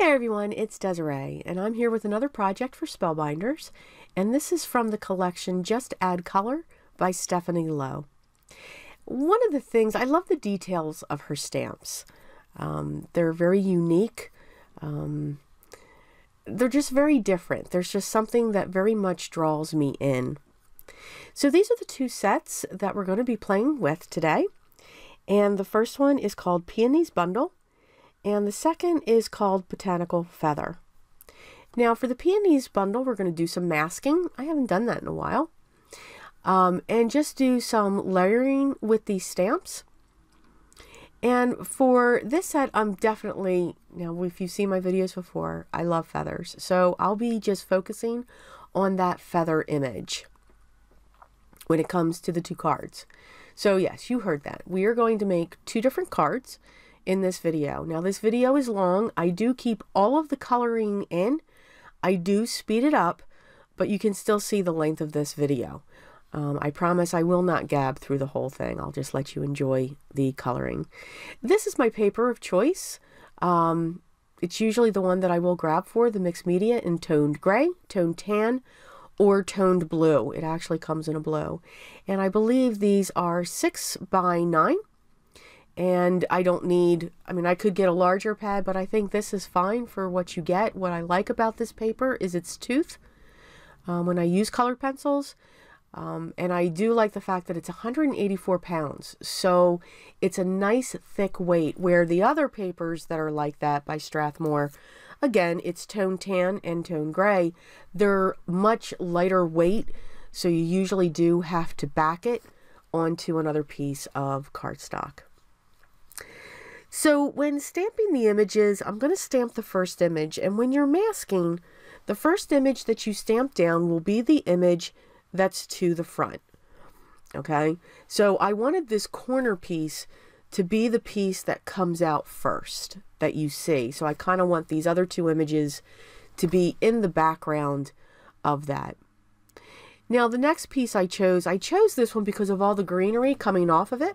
there everyone, it's Desiree, and I'm here with another project for Spellbinders, and this is from the collection Just Add Color by Stephanie Lowe. One of the things, I love the details of her stamps. They're very unique. They're just very different. There's just something that very much draws me in. So these are the two sets that we're going to be playing with today. And the first one is called Peony's Bundle, and the second is called Botanical Feather. Now for the Peony's Bundle, we're going to do some masking. I haven't done that in a while. And just do some layering with these stamps. And for this set, I'm definitely, now if you've seen my videos before, I love feathers. So I'll be just focusing on that feather image when it comes to the two cards. So yes, you heard that. We are going to make two different cards in this video. Now this video is long. I do keep all of the coloring in. I do speed it up, but you can still see the length of this video. I promise I will not gab through the whole thing. I'll just let you enjoy the coloring. This is my paper of choice. It's usually the one that I will grab for the mixed media in toned gray, toned tan, or toned blue. It actually comes in a blue. And I believe these are 6 by 9. And I don't need, I mean, I could get a larger pad, but I think this is fine for what you get. What I like about this paper is its tooth when I use colored pencils. And I do like the fact that it's 184 pounds. So it's a nice thick weight, where the other papers that are like that by Strathmore, again, it's tone tan and tone gray. They're much lighter weight. So you usually do have to back it onto another piece of cardstock. So when stamping the images, I'm going to stamp the first image. And when you're masking, the first image that you stamp down will be the image that's to the front. Okay, so I wanted this corner piece to be the piece that comes out first that you see. So I kind of want these other two images to be in the background of that. Now the next piece I chose this one because of all the greenery coming off of it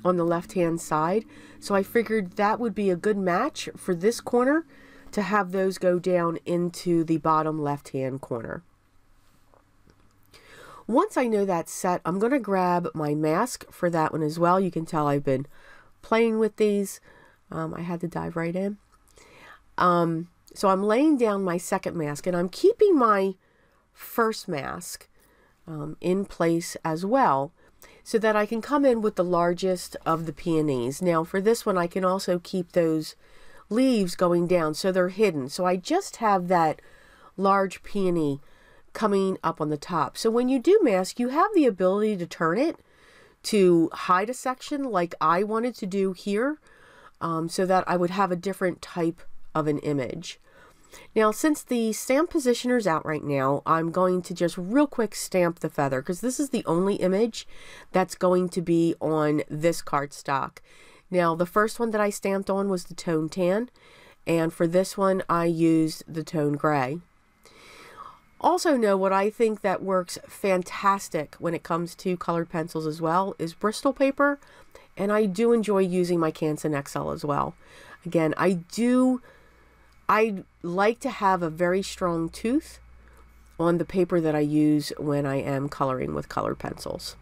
on the left hand side. So I figured that would be a good match for this corner to have those go down into the bottom left hand corner. Once I know that's set, I'm going to grab my mask for that one as well. You can tell I've been playing with these. I had to dive right in. So I'm laying down my second mask, and I'm keeping my first mask in place as well, so that I can come in with the largest of the peonies. Now for this one, I can also keep those leaves going down so they're hidden. So I just have that large peony coming up on the top. So when you do mask, you have the ability to turn it to hide a section like I wanted to do here, so that I would have a different type of an image. Now since the stamp positioner is out right now, I'm going to just real quick stamp the feather, because this is the only image that's going to be on this cardstock. Now the first one that I stamped on was the tone tan, and for this one I used the tone gray. Also know what I think that works fantastic when it comes to colored pencils as well is Bristol paper, and I do enjoy using my Canson XL as well. Again, I like to have a very strong tooth on the paper that I use when I am coloring with colored pencils.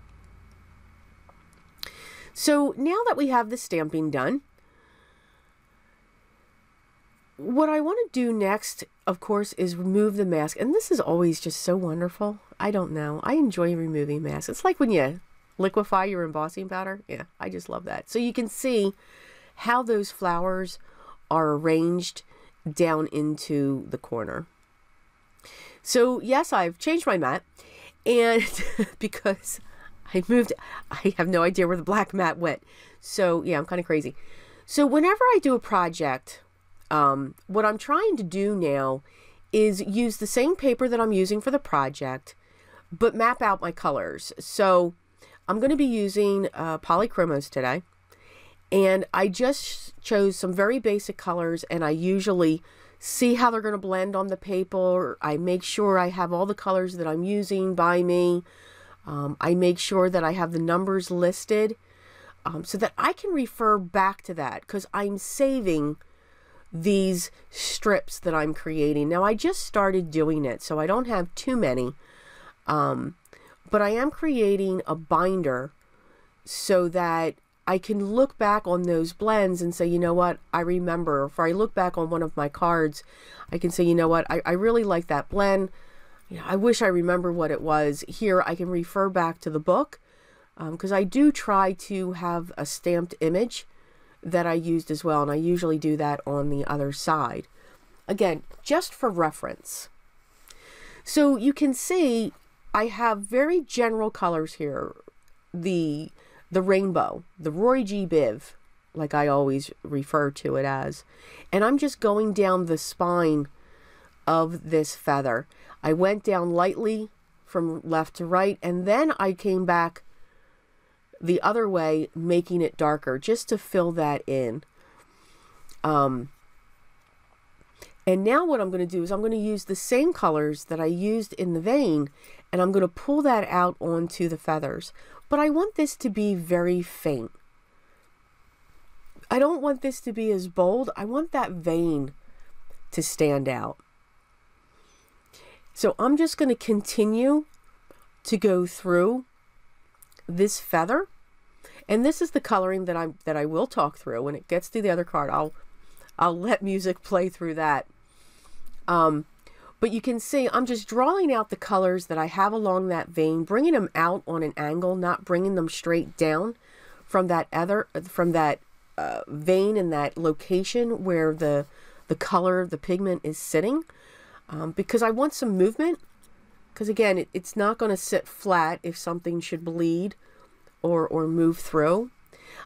So now that we have the stamping done, what I want to do next, of course, is remove the mask. And this is always just so wonderful. I don't know. I enjoy removing masks. It's like when you liquefy your embossing powder. Yeah, I just love that. So you can see how those flowers are arranged down into the corner. So yes, I've changed my mat, and because I have no idea where the black mat went. So yeah, I'm kind of crazy. So whenever I do a project, what I'm trying to do now is use the same paper that I'm using for the project, but map out my colors. So I'm going to be using polychromos today, and I just chose some very basic colors, and I usually see how they're going to blend on the paper. I make sure I have all the colors that I'm using by me. I make sure that I have the numbers listed so that I can refer back to that, because I'm saving these strips that I'm creating. Now I just started doing it, so I don't have too many, but I am creating a binder so that I can look back on those blends and say, you know what, I remember. If I look back on one of my cards, I can say, you know what, I really like that blend. You know, I wish I remember what it was. Here I can refer back to the book, because I do try to have a stamped image that I used as well, and I usually do that on the other side. Again, just for reference. So you can see I have very general colors here. The rainbow, the Roy G. Biv, like I always refer to it as. And I'm just going down the spine of this feather. I went down lightly from left to right, and then I came back the other way, making it darker just to fill that in. And now what I'm going to do is I'm going to use the same colors that I used in the vein, and I'm going to pull that out onto the feathers. But I want this to be very faint. I don't want this to be as bold. I want that vein to stand out. So I'm just going to continue to go through this feather, and this is the coloring that I will talk through. When it gets to the other card, I'll let music play through that. But you can see I'm just drawing out the colors that I have along that vein, bringing them out on an angle, not bringing them straight down from that vein in that location where the color, the pigment is sitting, because I want some movement. Because again, it's not going to sit flat if something should bleed or move through.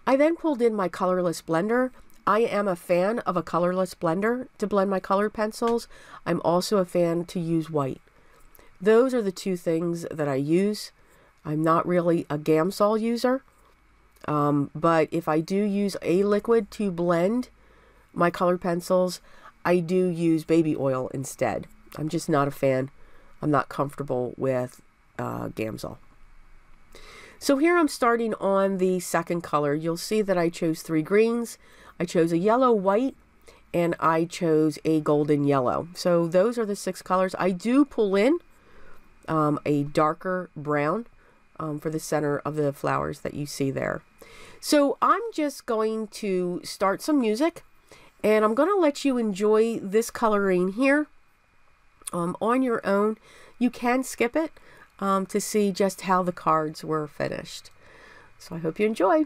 I then pulled in my colorless blender. I am a fan of a colorless blender to blend my colored pencils. I'm also a fan to use white. Those are the two things that I use. I'm not really a Gamsol user, but if I do use a liquid to blend my colored pencils, I do use baby oil instead. I'm just not a fan. I'm not comfortable with Gamsol. So here I'm starting on the second color. You'll see that I chose 3 greens. I chose a yellow, white, and I chose a golden yellow. So those are the 6 colors. I do pull in a darker brown for the center of the flowers that you see there. So I'm just going to start some music, and I'm going to let you enjoy this coloring here on your own. You can skip it to see just how the cards were finished. So I hope you enjoy.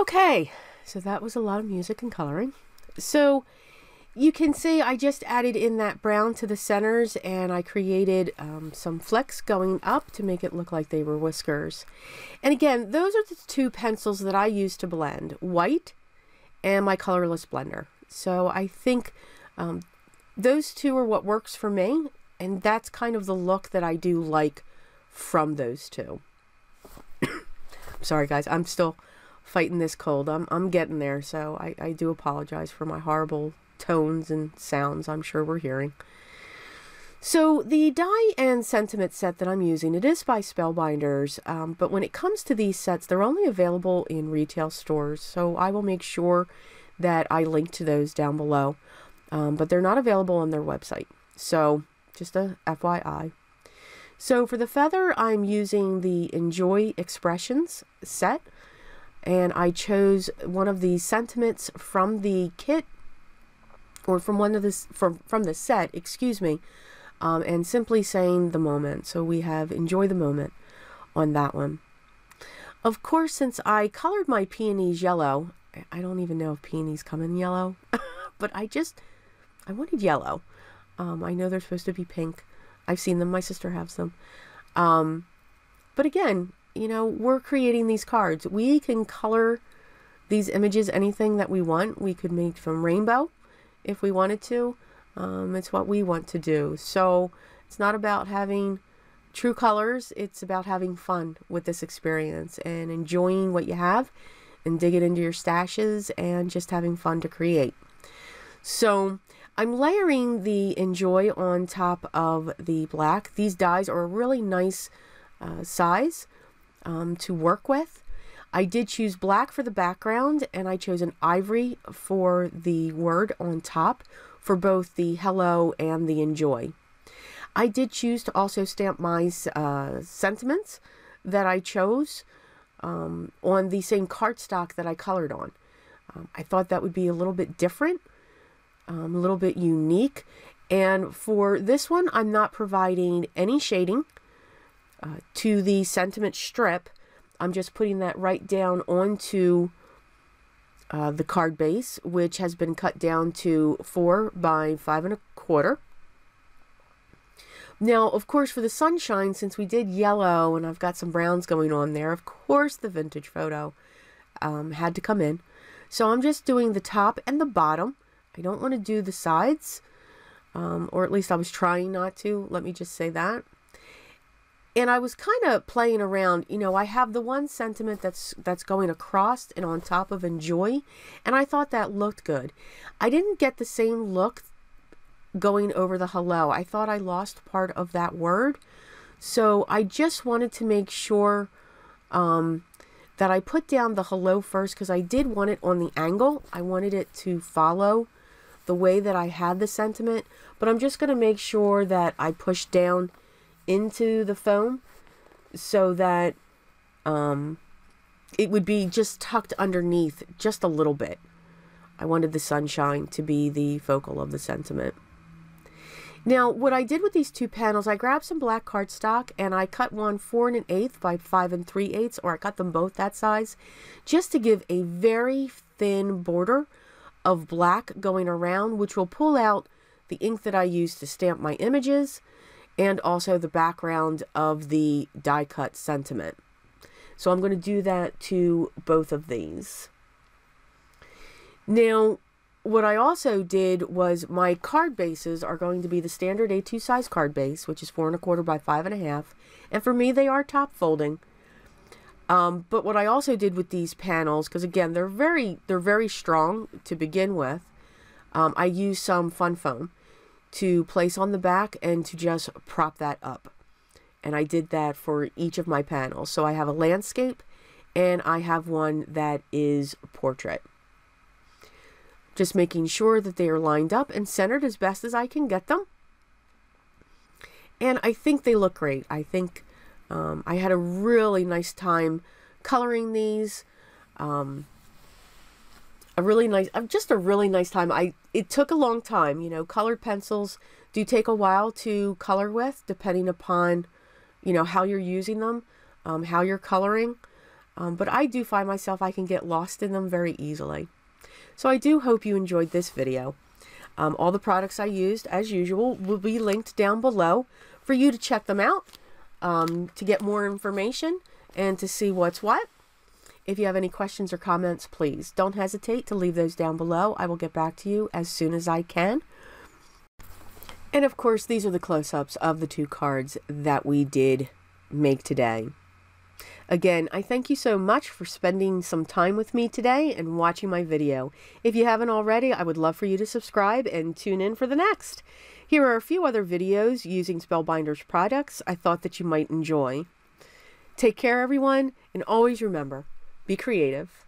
Okay, so that was a lot of music and coloring. So you can see I just added in that brown to the centers, and I created some flecks going up to make it look like they were whiskers. And again, those are the two pencils that I use to blend, white and my colorless blender. So I think those two are what works for me, and that's kind of the look that I do like from those two. Sorry guys, I'm still fighting this cold. I'm getting there, so I do apologize for my horrible tones and sounds I'm sure we're hearing. So the die and sentiment set that I'm using, it is by Spellbinders, but when it comes to these sets, they're only available in retail stores, so I will make sure that I link to those down below, but they're not available on their website, so just a FYI. So for the feather, I'm using the Enjoy Expressions set, and I chose one of the sentiments from the kit, or from one of this from the set, excuse me, and simply saying the moment. So we have enjoy the moment on that one. Of course, since I colored my peonies yellow, I don't even know if peonies come in yellow, but I wanted yellow. I know they're supposed to be pink. I've seen them. My sister has them. But again, you know, we're creating these cards. We can color these images anything that we want. We could make from rainbow if we wanted to. It's what we want to do. So it's not about having true colors. It's about having fun with this experience and enjoying what you have and dig it into your stashes and just having fun to create. So I'm layering the Enjoy on top of the black. These dies are a really nice size to work with. I did choose black for the background, and I chose an ivory for the word on top for both the hello and the enjoy. I did choose to also stamp my sentiments that I chose on the same cardstock that I colored on. I thought that would be a little bit different, a little bit unique. And for this one, I'm not providing any shading to the sentiment strip. I'm just putting that right down onto the card base, which has been cut down to 4 by 5 1/4. Now, of course, for the sunshine, since we did yellow and I've got some browns going on there, of course the vintage photo had to come in. So I'm just doing the top and the bottom. I don't want to do the sides, or at least I was trying not to. Let me just say that. And I was kind of playing around. You know, I have the one sentiment that's going across and on top of enjoy, and I thought that looked good. I didn't get the same look going over the hello. I thought I lost part of that word. So I just wanted to make sure that I put down the hello first, because I did want it on the angle. I wanted it to follow the way that I had the sentiment, but I'm just going to make sure that I push down into the foam so that it would be just tucked underneath just a little bit. I wanted the sunshine to be the focal of the sentiment. Now, what I did with these two panels, I grabbed some black cardstock and I cut one 4 1/8 by 5 3/8, or I cut them both that size, just to give a very thin border of black going around, which will pull out the ink that I used to stamp my images and also the background of the die cut sentiment. So I'm going to do that to both of these. Now, what I also did was my card bases are going to be the standard A2 size card base, which is 4 1/4 by 5 1/2. And for me, they are top folding. But what I also did with these panels, because again, they're very strong to begin with, I used some fun foam to place on the back and to just prop that up. And I did that for each of my panels. So I have a landscape and I have one that is portrait. Just making sure that they are lined up and centered as best as I can get them. And I think they look great. I think I had a really nice time coloring these. Just a really nice time. It took a long time. You know, colored pencils do take a while to color with, depending upon, you know, how you're using them, how you're coloring. but I do find myself I can get lost in them very easily. So I do hope you enjoyed this video. All the products I used, as usual, will be linked down below for you to check them out, to get more information and to see what's what. If you have any questions or comments, please don't hesitate to leave those down below. I will get back to you as soon as I can. And of course, these are the close-ups of the 2 cards that we did make today. Again, I thank you so much for spending some time with me today and watching my video. If you haven't already, I would love for you to subscribe and tune in for the next. Here are a few other videos using Spellbinders products I thought that you might enjoy. Take care, everyone, and always remember, be creative.